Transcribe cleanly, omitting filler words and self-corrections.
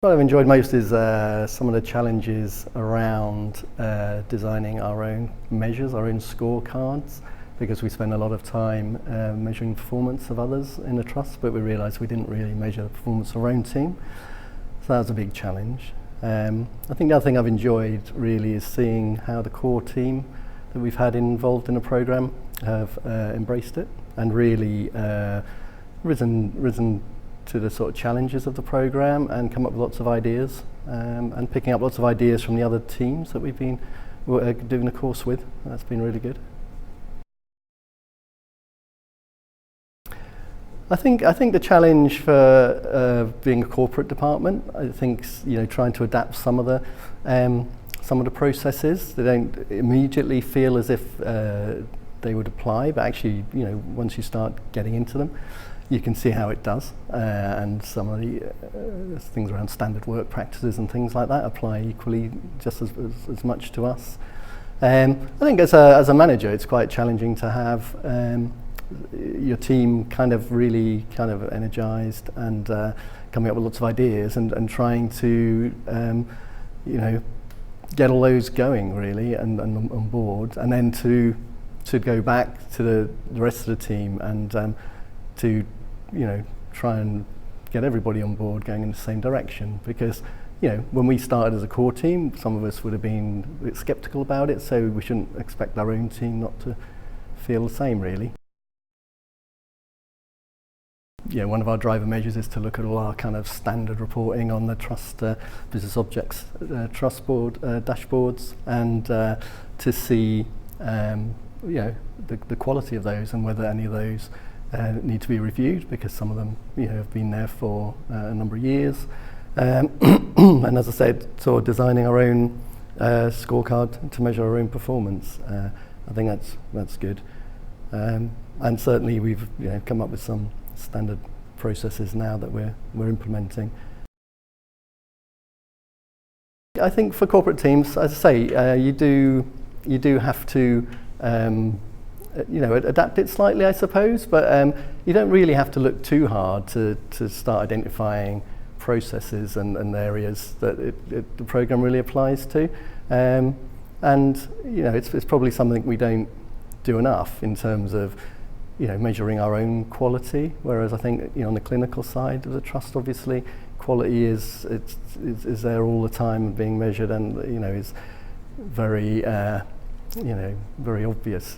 What I've enjoyed most is some of the challenges around designing our own measures, our own scorecards, because we spend a lot of time measuring performance of others in the trust, but we realised we didn't really measure the performance of our own team. So that was a big challenge. I think the other thing I've enjoyed really is seeing how the core team that we've had involved in the programme have embraced it and really risen to the sort of challenges of the programme and come up with lots of ideas and picking up lots of ideas from the other teams that we've been doing the course with. That's been really good. I think the challenge for being a corporate department, I think, trying to adapt some of the processes. They don't immediately feel as if they would apply, but actually, once you start getting into them, you can see how it does, and some of the things around standard work practices and things like that apply equally just as much to us. I think as a manager, it's quite challenging to have your team kind of energized and coming up with lots of ideas and trying to get all those going really and on board, and then to go back to the rest of the team and to try and get everybody on board going in the same direction, because when we started as a core team, some of us would have been a bit sceptical about it, so we shouldn't expect our own team not to feel the same really. One of our driver measures is to look at all our kind of standard reporting on the trust business objects trust board dashboards, and to see the quality of those and whether any of those need to be reviewed, because some of them have been there for a number of years, and as I said, sort of designing our own scorecard to measure our own performance. I think that's good, and certainly we've come up with some standard processes now that we're implementing. I think for corporate teams, as I say, you do have to adapt it slightly, I suppose, but you don't really have to look too hard to start identifying processes and areas that the programme really applies to. And it's probably something we don't do enough in terms of measuring our own quality, whereas I think on the clinical side of the trust, obviously quality is there all the time and being measured, and is very very obvious.